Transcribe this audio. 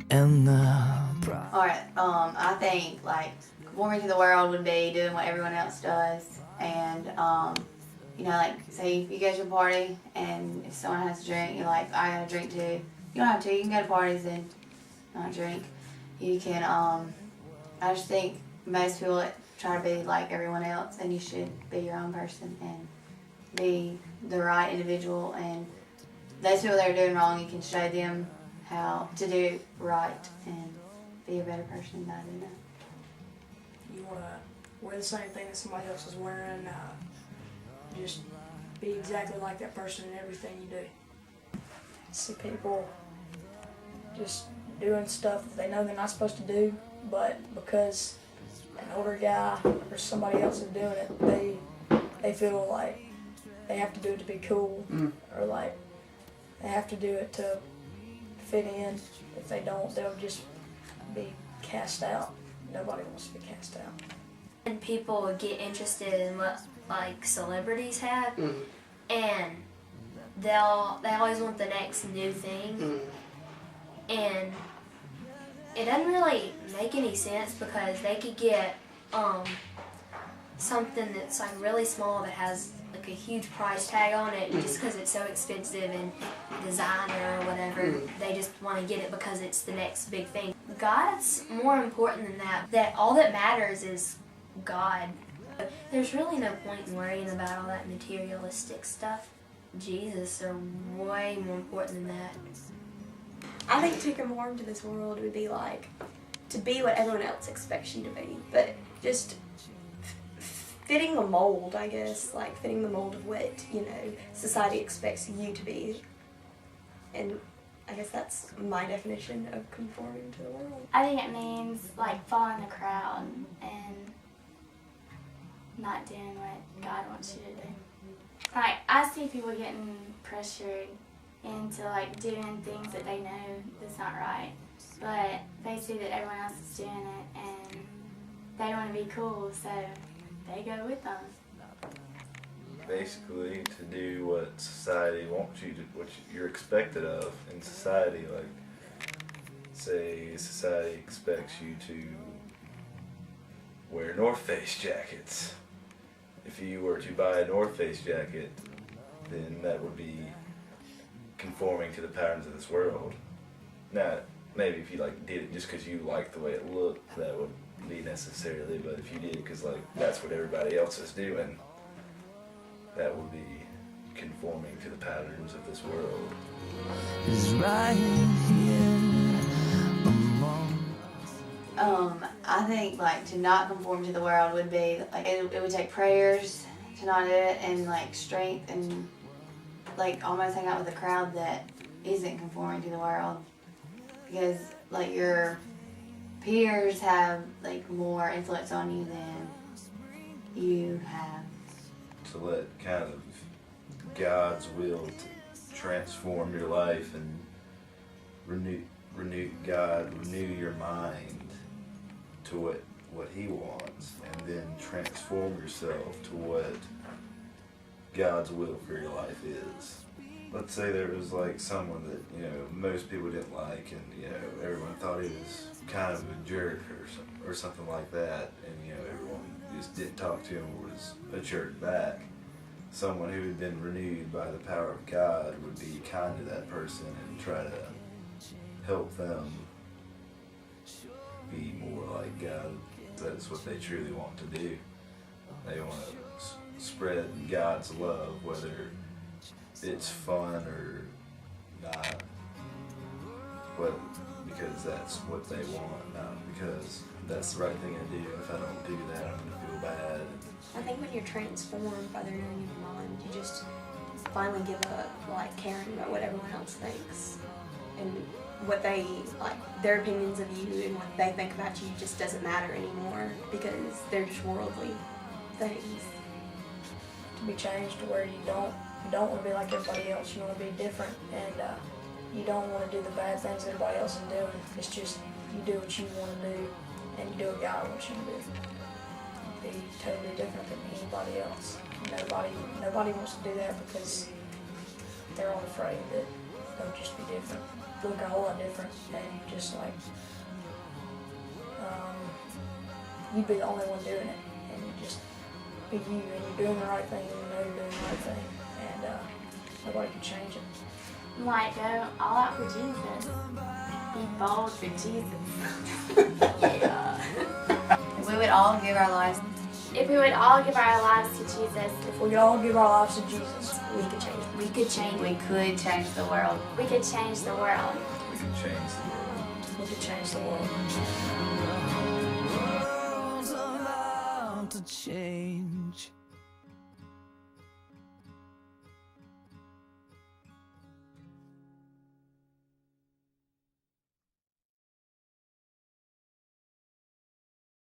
and the Alright, I think like conforming to the world would be doing what everyone else does, and you know, like say if you go to a party and if someone has a drink, you're like, I got a drink too. You don't have to. You can go to parties and not drink. You can. I just think most people try to be like everyone else, and you should be your own person and be the right individual. And those people that are doing wrong, you can show them how to do right and be a better person by doing that. You want to wear the same thing that somebody else is wearing, just be exactly like that person in everything you do. See people just doing stuff that they know they're not supposed to do, but because an older guy or somebody else is doing it, they feel like they have to do it to be cool, or like they have to do it to fit in. If they don't, they'll just be cast out. Nobody wants to be cast out. And people get interested in what like celebrities have, and they always want the next new thing, and it doesn't really make any sense because they could get something that's like really small that has like a huge price tag on it, just because it's so expensive and designer or whatever. They just want to get it because it's the next big thing. God's more important than that. That all that matters is God. There's really no point in worrying about all that materialistic stuff. Jesus are way more important than that. I think to conform to this world would be like to be what everyone else expects you to be, but just fitting the mold, I guess, like fitting the mold of what, you know, society expects you to be. And I guess that's my definition of conforming to the world. I think it means like following the crowd and not doing what God wants you to do. Like, I see people getting pressured into like doing things that they know that's not right, but they see that everyone else is doing it and they want to be cool, so they go with them. Basically, to do what society wants you to, what you're expected of in society. Like, say society expects you to wear North Face jackets. If you were to buy a North Face jacket, then that would be conforming to the patterns of this world. Now, maybe if you like did it just because you liked the way it looked, that would be necessarily. But if you did it because like that's what everybody else is doing, that would be conforming to the patterns of this world. is right here among I think like to not conform to the world would be like it would take prayers to not do it, and like strength, and like almost hang out with a crowd that isn't conforming to the world, because like your peers have like more influence on you than you have. To let kind of God's will to transform your life and renew your mind to what He wants, and then transform yourself to what God's will for your life is. Let's say there was like someone that, you know, most people didn't like, and you know everyone thought he was kind of a jerk or something like that, and you know everyone just didn't talk to him or was a jerk back. Someone who had been renewed by the power of God would be kind to that person and try to help them be more like God. That's what they truly want to do. They want to spread God's love, whether it's fun or not, but because that's what they want, not because that's the right thing to do. If I don't do that, I'm going to feel bad. I think when you're transformed by the renewing of your mind, you just finally give up like caring about what everyone else thinks, and what they like, their opinions of you and what they think about you just doesn't matter anymore because they're just worldly things. To be changed to where you don't want to be like everybody else. You want to be different, and you don't want to do the bad things everybody else is doing. It's just you do what you want to do, and you do what God wants you to do. Be totally different than anybody else. Nobody wants to do that because they're all afraid that would just be different. Look a whole lot different, and just like you'd be the only one doing it, and you just be you, and you're doing the right thing, and you know you're doing the right thing, and nobody can change it. Like, go all out for Jesus. Be bold for Jesus. If we would all give our lives, If we would all give our lives to Jesus, If we could all give our lives to Jesus, We could change. we could change. we could change the world. We could change the world. We can change the world. we could change the world. World's about to change.